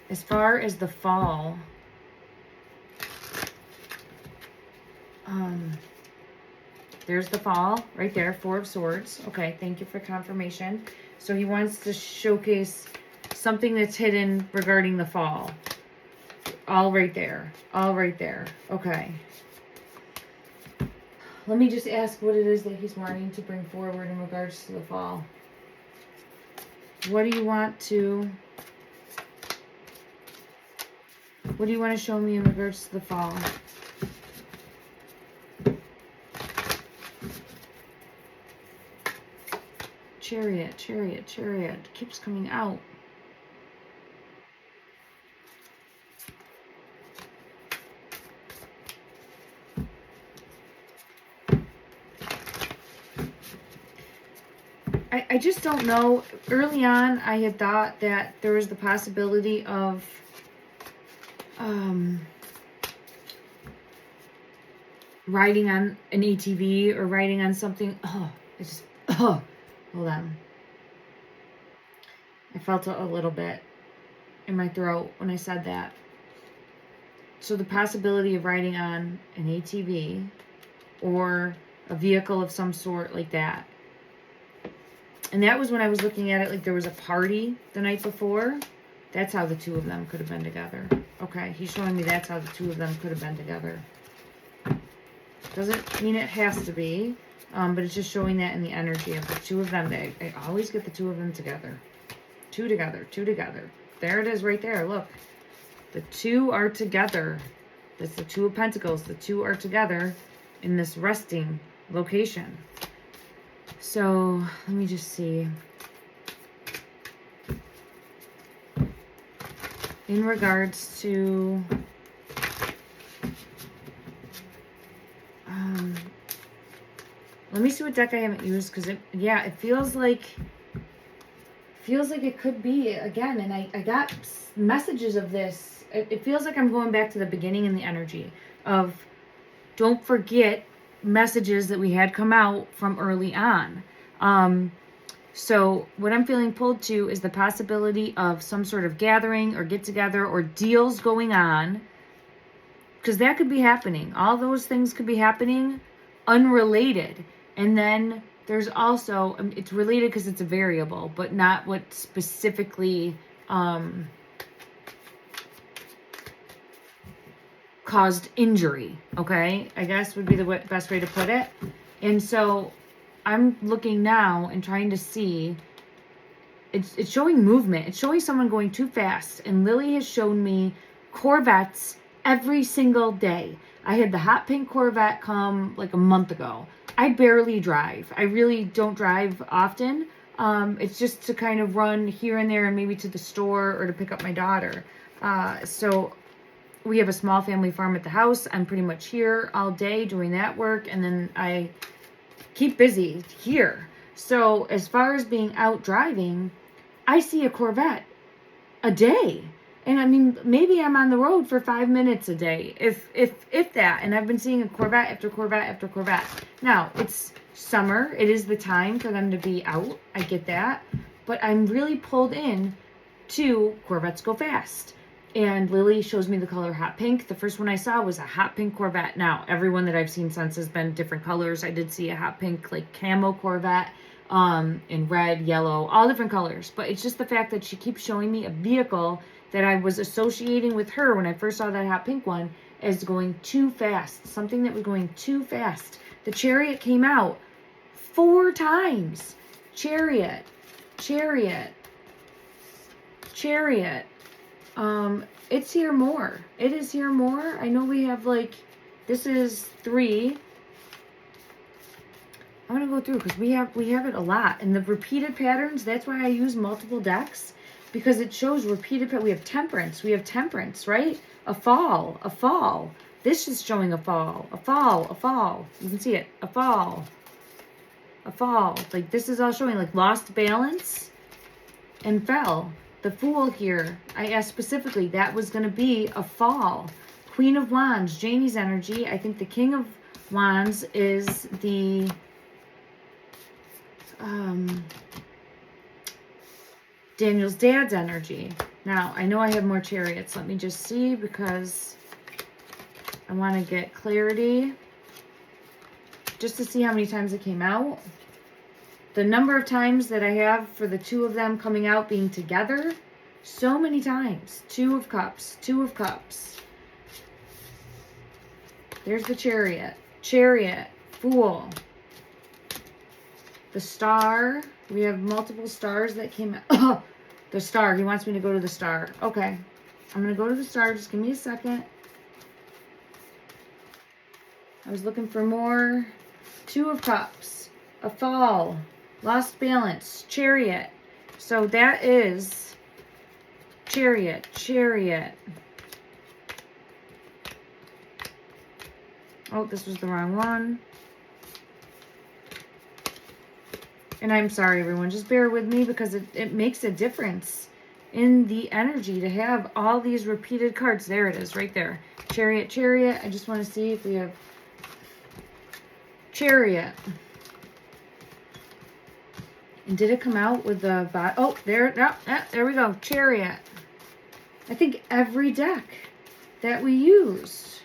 S1: As far as the fall, there's the fall right there, Four of Swords. Okay, thank you for confirmation. So he wants to showcase something that's hidden regarding the fall. All right there. All right there. Okay. Let me just ask what it is that he's wanting to bring forward in regards to the fall. What do you want to show me in regards to the fall? Chariot, Chariot, Chariot. Keeps coming out. I just don't know. Early on, I had thought that there was the possibility of riding on an ATV or riding on something. Oh, I just Oh, hold on. I felt it a little bit in my throat when I said that. So the possibility of riding on an ATV or a vehicle of some sort like that. And that was when I was looking at it like there was a party the night before. That's how the two of them could have been together. Okay, he's showing me that's how the two of them could have been together. Doesn't mean it has to be, but it's just showing that in the energy of the two of them. I always get the two of them together. Two together, two together. There it is right there, look. The two are together. That's the Two of Pentacles. The two are together in this resting location. So, let me just see. In regards to... let me see what deck I haven't used, because it feels like it could be again, and I got messages of this. It feels like I'm going back to the beginning in the energy of don't forget messages that we had come out from early on. So what I'm feeling pulled to is the possibility of some sort of gathering or get together or deals going on, because that could be happening. All those things could be happening unrelated. And then there's also, it's related because it's a variable, but not what specifically caused injury, okay? I guess would be the best way to put it. And so I'm looking now and trying to see, it's showing movement. It's showing someone going too fast. And Lily has shown me Corvettes every single day. I had the hot pink Corvette come like a month ago. I barely drive. I really don't drive often. It's just to kind of run here and there and maybe to the store or to pick up my daughter. So we have a small family farm at the house. I'm pretty much here all day doing that work. And then I keep busy here. So as far as being out driving, I see a Corvette a day. And I mean, maybe I'm on the road for 5 minutes a day, if that. And I've been seeing a Corvette after Corvette after Corvette. Now, it's summer. It is the time for them to be out. I get that. But I'm really pulled in to Corvettes go fast. And Lily shows me the color hot pink. The first one I saw was a hot pink Corvette. Now, every one that I've seen since has been different colors. I did see a hot pink, like, camo Corvette in red, yellow, all different colors. But it's just the fact that she keeps showing me a vehicle that I was associating with her when I first saw that hot pink one as going too fast. Something that was going too fast. The Chariot came out 4 times. Chariot. Chariot. Chariot. It's here more. It is here more. I know we have like, this is 3. I'm going to go through because we have it a lot. And the repeated patterns, that's why I use multiple decks. Because it shows repeated, we have temperance, right? A fall, a fall. This is showing a fall, a fall, a fall. You can see it, a fall, a fall. Like this is all showing like lost balance and fell. The Fool here, I asked specifically, that was going to be a fall. Queen of Wands, Jennie's energy. I think the King of Wands is the... Daniel's dad's energy. Now, I know I have more chariots. Let me just see because I want to get clarity. Just to see how many times it came out. The number of times that I have for the two of them coming out being together. So many times. 2 of Cups. 2 of Cups. There's the Chariot. Chariot. Fool. The Star. We have multiple stars that came out. Oh, the Star. He wants me to go to the Star. Okay. I'm going to go to the Star. Just give me a second. I was looking for more. 2 of Cups. A fall. Lost balance. Chariot. So that is Chariot. Chariot. Oh, this was the wrong one. And I'm sorry, everyone. Just bear with me because it makes a difference in the energy to have all these repeated cards. There it is, right there. Chariot, Chariot. I just want to see if we have Chariot. And did it come out with the... Oh, there, no, there we go. Chariot. I think every deck that we used.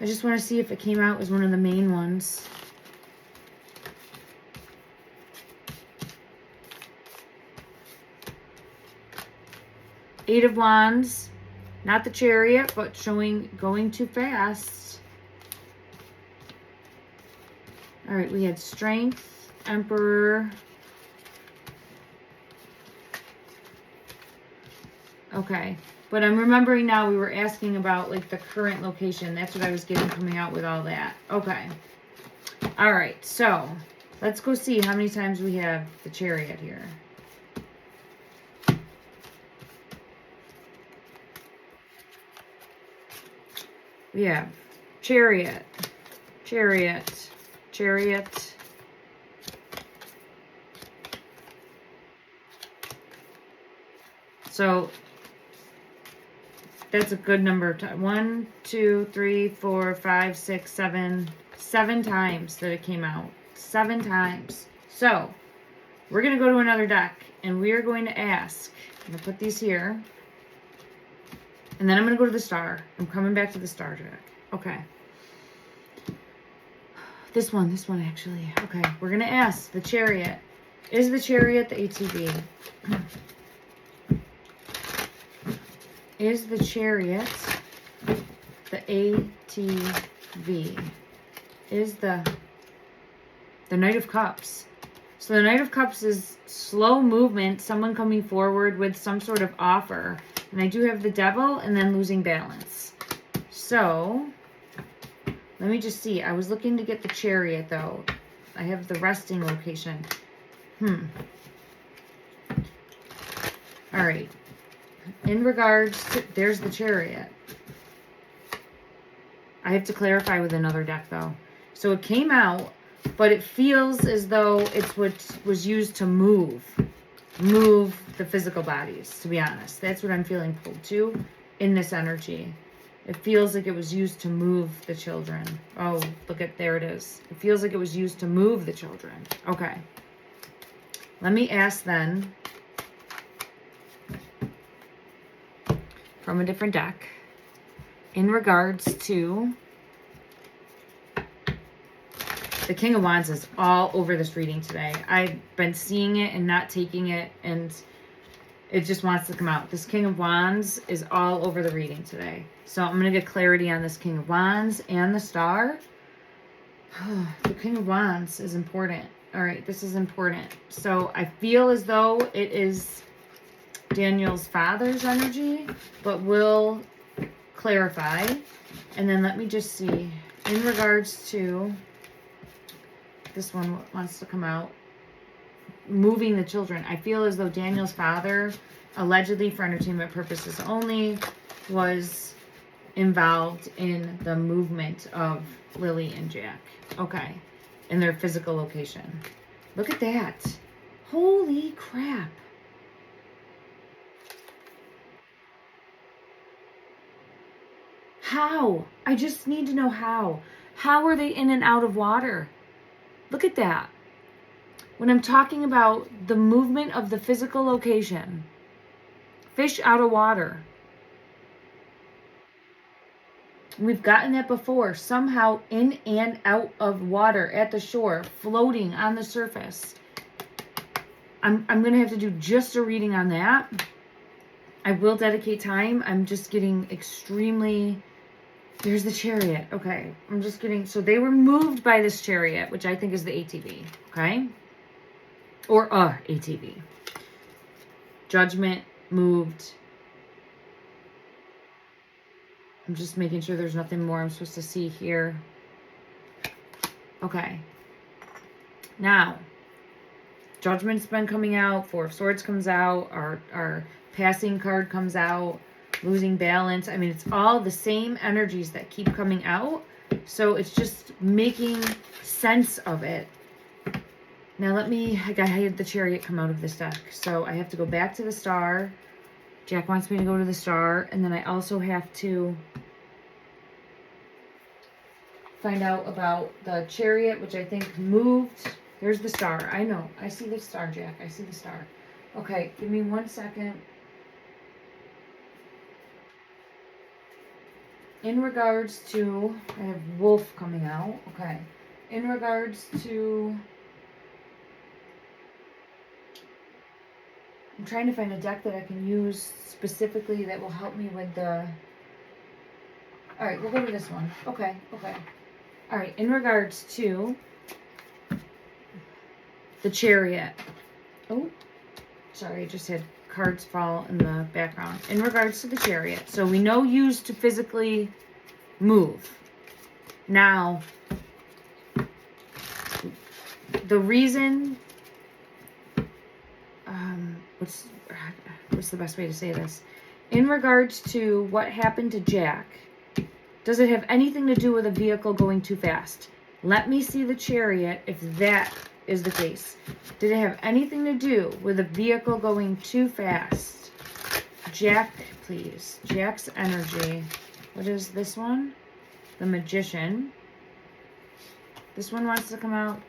S1: I just want to see if it came out as one of the main ones. Eight of Wands. Not the Chariot, but showing going too fast. All right, we had Strength, Emperor. Okay, but I'm remembering now we were asking about like the current location. That's what I was getting coming out with all that. Okay. All right, so let's go see how many times we have the Chariot here. We have Chariot, Chariot, Chariot. So that's a good number of times. 1, 2, 3, 4, 5, 6, 7. 7 times that it came out. 7 times. So we're going to go to another deck and we are going to ask. I'm going to put these here. And then I'm going to go to the star. I'm coming back to the star deck. Okay. This one actually. Okay. We're going to ask the Chariot. Is the Chariot the ATV? Is the Chariot the ATV? Is the Knight of Cups? So the Knight of Cups is slow movement, someone coming forward with some sort of offer. And I do have the Devil and then losing balance. So let me just see. I was looking to get the Chariot though. I have the resting location. All right. In regards to, there's the Chariot. I have to clarify with another deck though. So it came out, but it feels as though it's what was used to move the physical bodies, to be honest. That's what I'm feeling pulled to in this energy. It feels like it was used to move the children. Oh, look at, there it is. It feels like it was used to move the children. Okay. Let me ask then, from a different deck, in regards to the King of Wands is all over this reading today. I've been seeing it and not taking it, and it just wants to come out. This King of Wands is all over the reading today. So I'm going to get clarity on this King of Wands and the Star. The King of Wands is important. All right, this is important. So I feel as though it is Daniel's father's energy, but we'll clarify. And then let me just see. In regards to... this one wants to come out. Moving the children. I feel as though Daniel's father, allegedly for entertainment purposes only, was involved in the movement of Lily and Jack. Okay. In their physical location. Look at that. Holy crap. How? I just need to know how. How are they in and out of water? Look at that. When I'm talking about the movement of the physical location, fish out of water. We've gotten that before. Somehow in and out of water at the shore, floating on the surface. I'm going to have to do just a reading on that. I will dedicate time. I'm just getting extremely... There's the Chariot. Okay. I'm just getting... So they were moved by this Chariot, which I think is the ATV. Okay. Or ATV. Judgment moved. I'm just making sure there's nothing more I'm supposed to see here. Okay. Now, Judgment's been coming out. Four of Swords comes out. Our passing card comes out. Losing balance. I mean, it's all the same energies that keep coming out. So it's just making sense of it. Now I had the Chariot come out of this deck. So I have to go back to the Star. Jack wants me to go to the Star. And then I also have to find out about the Chariot, which I think moved There's the star. I know. I see the star, Jack. I see the star. Okay, give me 1 second. In regards to, I have wolf coming out. Okay. In regards to, I'm trying to find a deck that I can use specifically that will help me with the, all right, we'll go to this one. Okay, okay. All right, in regards to the Chariot. Oh, sorry, I just had cards fall in the background. In regards to the Chariot. So we know used to physically move. Now, the reason, what's the best way to say this? In regards to what happened to Jack, does it have anything to do with a vehicle going too fast? Let me see the Chariot if that is the case. Did it have anything to do with a vehicle going too fast? Jack, please. Jack's energy. What is this one? The Magician. This one wants to come out.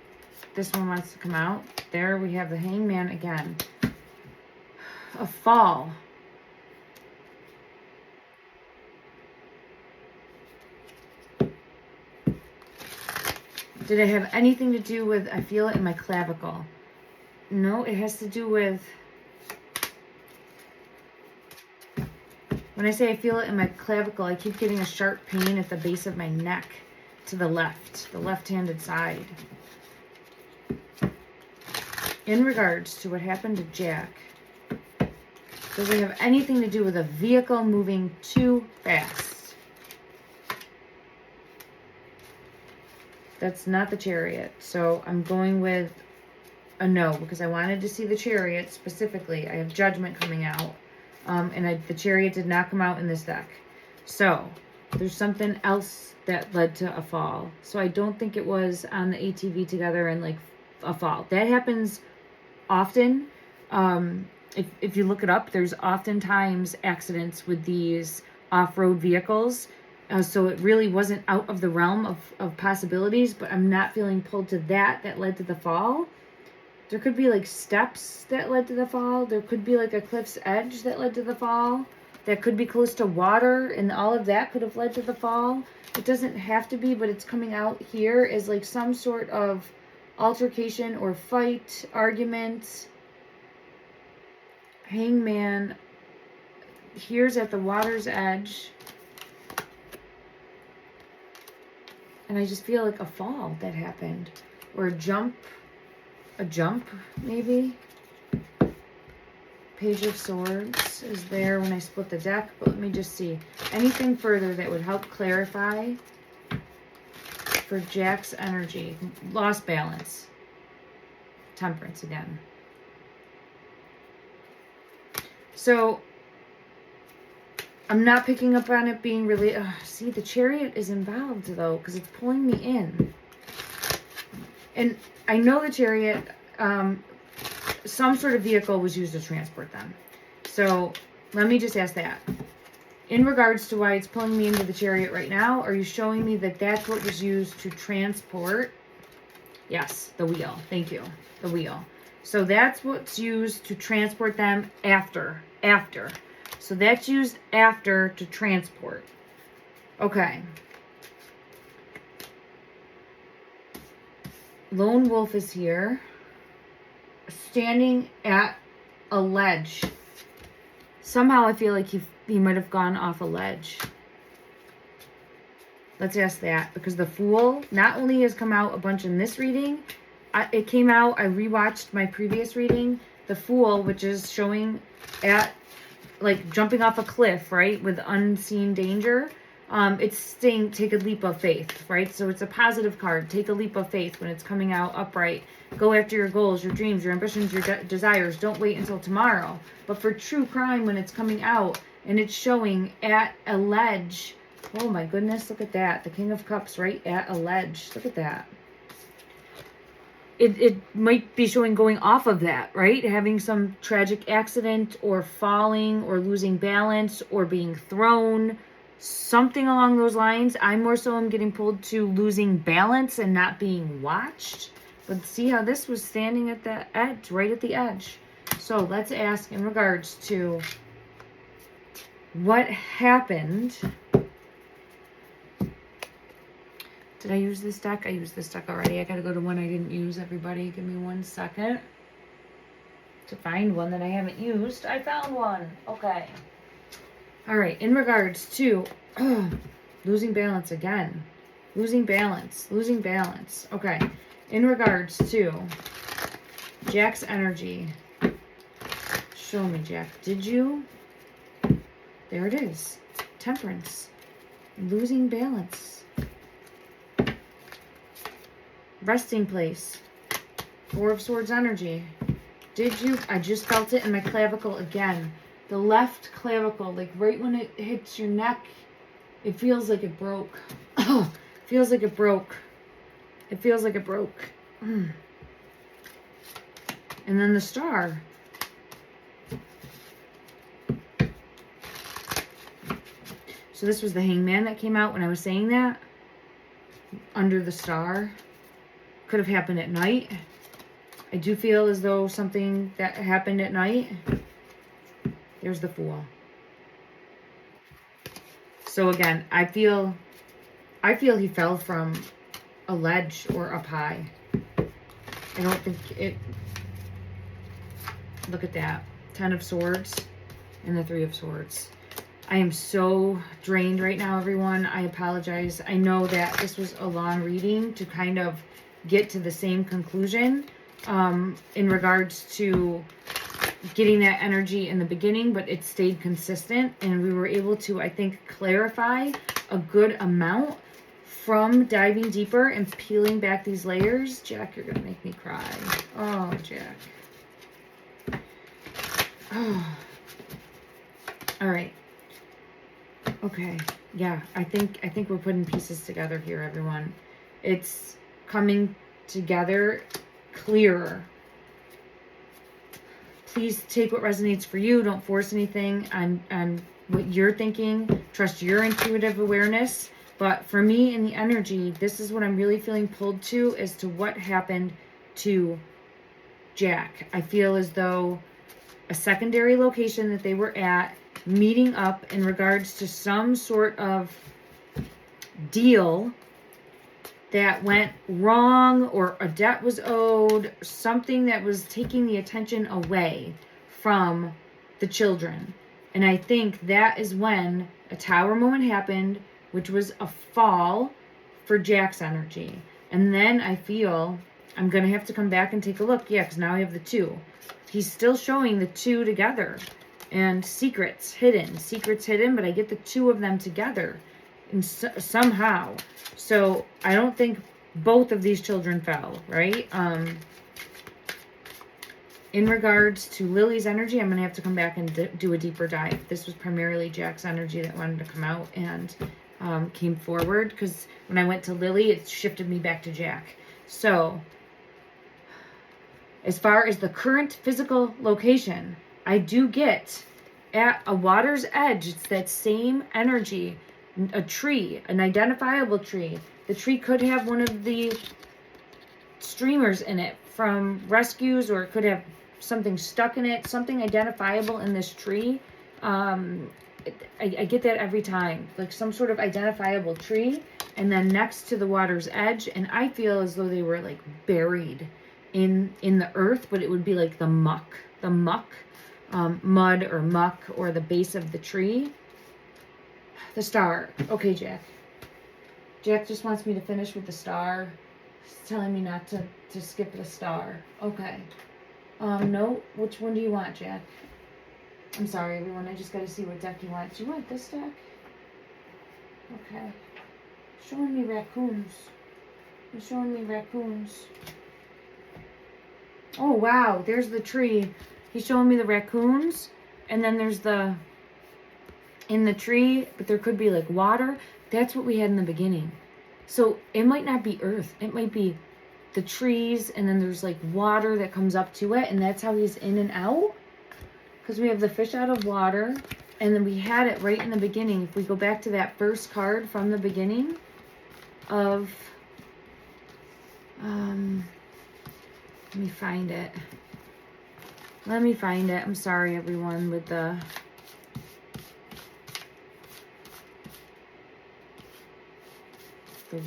S1: This one wants to come out. There we have the Hangman again. A fall. Did it have anything to do with, I feel it in my clavicle? No, it has to do with, when I say I feel it in my clavicle, I keep getting a sharp pain at the base of my neck to the left-handed side. In regards to what happened to Jack, does it have anything to do with a vehicle moving too fast? That's not the Chariot. So I'm going with a no because I wanted to see the Chariot specifically. I have Judgment coming out. And the Chariot did not come out in this deck. So there's something else that led to a fall. So I don't think it was on the ATV together and like a fall. That happens often. If you look it up, there's oftentimes accidents with these off-road vehicles. So it really wasn't out of the realm of possibilities, but I'm not feeling pulled to that led to the fall. There could be like steps that led to the fall. There could be like a cliff's edge that led to the fall. That could be close to water, and all of that could have led to the fall. It doesn't have to be, but it's coming out here as like some sort of altercation or fight, argument. Hangman. Here's at the water's edge. And I just feel like a fall that happened. Or a jump maybe. Page of Swords is there when I split the deck. But let me just see. Anything further that would help clarify for Jack's energy. Lost balance. Temperance again. So I'm not picking up on it being really... see, the Chariot is involved, though, because it's pulling me in. And I know the Chariot, some sort of vehicle was used to transport them. So let me just ask that. In regards to why it's pulling me into the Chariot right now, are you showing me that that's what was used to transport? Yes, the wheel. Thank you. The wheel. So that's what's used to transport them after. So that's used after to transport. Okay. Lone Wolf is here. Standing at a ledge. Somehow I feel like he might have gone off a ledge. Let's ask that. Because the Fool not only has come out a bunch in this reading, it came out, I rewatched my previous reading. The Fool, which is showing at like jumping off a cliff, right, with unseen danger. It's saying take a leap of faith, right? So it's a positive card. Take a leap of faith when it's coming out upright. Go after your goals, your dreams, your ambitions, your desires. Don't wait until tomorrow. But for true crime, when it's coming out and it's showing at a ledge. Oh my goodness, look at that. The King of Cups right at a ledge. Look at that. It might be showing going off of that, right? Having some tragic accident or falling or losing balance or being thrown. Something along those lines. I more so am getting pulled to losing balance and not being watched. But see how this was standing at the edge, right at the edge. So let's ask in regards to what happened. Did I use this deck? I used this deck already. I gotta go to one I didn't use, everybody. Give me 1 second to find one that I haven't used. I found one. Okay. All right. In regards to losing balance again. Losing balance. Losing balance. Okay. In regards to Jack's energy. Show me, Jack. Did you? There it is. Temperance. Losing balance. Resting place. 4 of Swords energy. Did you? I just felt it in my clavicle again. The left clavicle, like right when it hits your neck, it feels like it broke. Oh, feels like it broke. It feels like it broke. And then the star. So this was the Hangman that came out when I was saying that. Under the star. Could have happened at night. I do feel as though something that happened at night. There's the Fool. So again, I feel he fell from a ledge or up high. I don't think it... Look at that. 10 of Swords and the 3 of Swords. I am so drained right now, everyone. I apologize. I know that this was a long reading to kind of get to the same conclusion in regards to getting that energy in the beginning, but it stayed consistent, and we were able to, I think, clarify a good amount from diving deeper and peeling back these layers. Jack, you're gonna make me cry. Oh, Jack. Oh. All right. Okay. Yeah, I think we're putting pieces together here, everyone. It's coming together clearer. Please take what resonates for you. Don't force anything on what you're thinking. Trust your intuitive awareness. But for me in the energy, this is what I'm really feeling pulled to as to what happened to Jack. I feel as though a secondary location that they were at, meeting up in regards to some sort of deal that went wrong, or a debt was owed, something that was taking the attention away from the children. And I think that is when a tower moment happened, which was a fall for Jack's energy. And then I feel I'm going to have to come back and take a look. Yeah, because now I have the 2. He's still showing the 2 together. And secrets hidden, but I get the 2 of them together and somehow. So I don't think both of these children fell, right? In regards to Lily's energy, I'm going to have to come back and do a deeper dive. This was primarily Jack's energy that wanted to come out and came forward, because when I went to Lily, it shifted me back to Jack. So as far as the current physical location, I do get at a water's edge. It's that same energy, a tree, an identifiable tree. The tree could have one of the streamers in it from rescues, or it could have something stuck in it, something identifiable in this tree. I get that every time, like some sort of identifiable tree, and then next to the water's edge. And I feel as though they were like buried in the earth, but it would be like the muck, mud or muck, or the base of the tree. The star. Okay, Jack. Jack just wants me to finish with the star. He's telling me not to skip the star. Okay. No. Which one do you want, Jack? I'm sorry, everyone. I just got to see what deck you want. Do you want this deck? Okay. Showing me raccoons. You're showing me raccoons. Oh, wow. There's the tree. He's showing me the raccoons. And then there's the... in the tree, but there could be like water. That's what we had in the beginning. So it might not be earth. It might be the trees, and then there's like water that comes up to it, and that's how he's in and out. Because we have the fish out of water, and then we had it right in the beginning. If we go back to that first card from the beginning of Let me find it. Let me find it. I'm sorry, everyone, with the...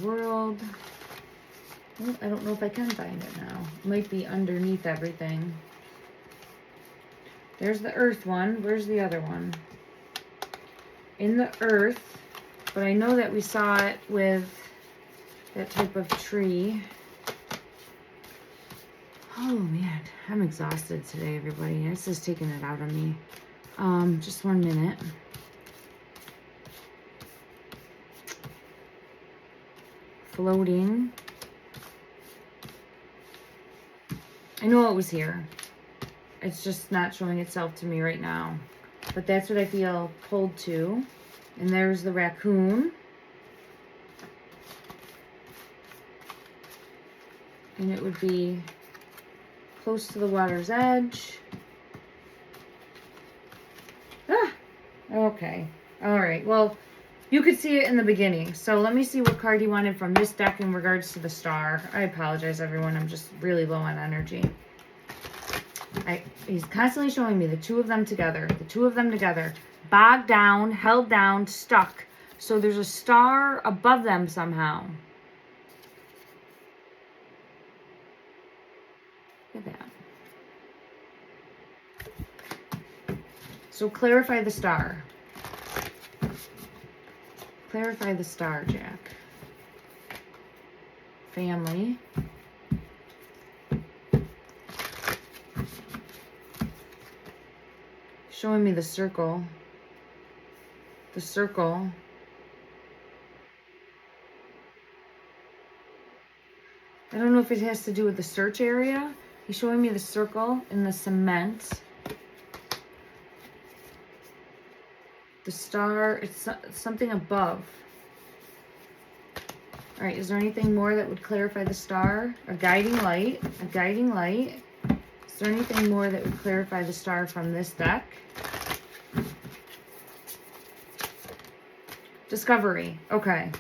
S1: world. Oh, I don't know if I can find it now. It might be underneath everything. There's the earth one. Where's the other one? In the earth, but I know that we saw it with that type of tree. Oh man, I'm exhausted today, everybody. This is taking it out on me. Just 1 minute. Floating. I know it was here. It's just not showing itself to me right now. But that's what I feel pulled to. And there's the raccoon. And it would be close to the water's edge. Ah! Okay. All right. Well, you could see it in the beginning. So let me see what card you wanted from this deck in regards to the star. I apologize, everyone. I'm just really low on energy. He's constantly showing me the two of them together. The two of them together. Bogged down, held down, stuck. So there's a star above them somehow. Look at that. So clarify the star. Clarify the star, Jack. Family. Showing me the circle. The circle. I don't know if it has to do with the search area. He's showing me the circle and the cement. The star, it's something above. All right, is there anything more that would clarify the star? A guiding light, a guiding light. Is there anything more that would clarify the star from this deck? Discovery, okay.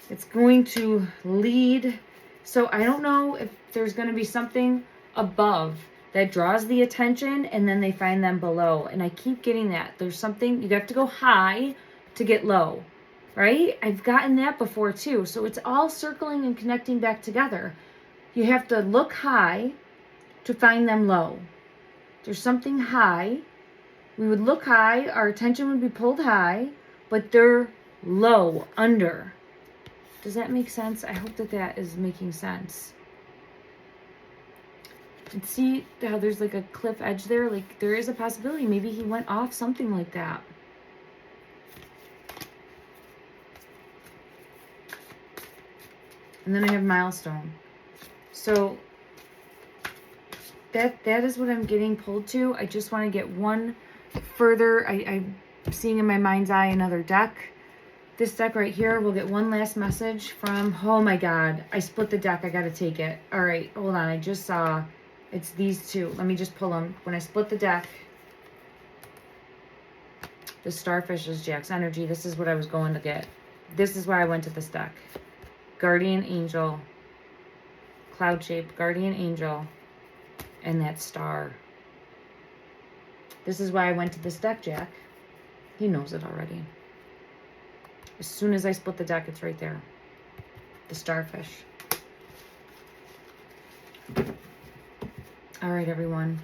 S1: It's going to lead. So I don't know if there's going to be something above that draws the attention and then they find them below. And I keep getting that. There's something, you have to go high to get low, right? I've gotten that before too. So it's all circling and connecting back together. You have to look high to find them low. There's something high. We would look high, our attention would be pulled high, but they're low, under. Does that make sense? I hope that that is making sense. And see how there's like a cliff edge there? Like there is a possibility. Maybe he went off something like that. And then I have milestone. So that is what I'm getting pulled to. I just want to get one further. I'm seeing in my mind's eye another deck. This deck right here, we'll get one last message from, oh my God, I split the deck. I got to take it. All right, hold on. I just saw it's these two. Let me just pull them. When I split the deck, the starfish is Jack's energy. This is what I was going to get. This is why I went to this deck. Guardian angel, cloud shape, guardian angel, and that star. This is why I went to this deck, Jack. He knows it already. As soon as I split the deck, it's right there. The starfish. All right, everyone.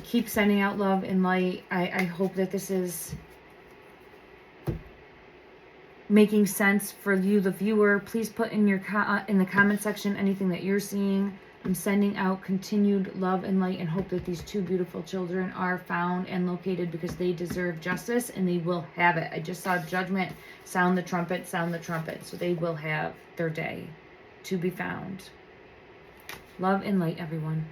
S1: Keep sending out love and light. I hope that this is making sense for you, the viewer. Please put in your in the comment section anything that you're seeing. I'm sending out continued love and light and hope that these two beautiful children are found and located because they deserve justice and they will have it. I just saw judgment. Sound the trumpet, sound the trumpet. So they will have their day to be found. Love and light, everyone.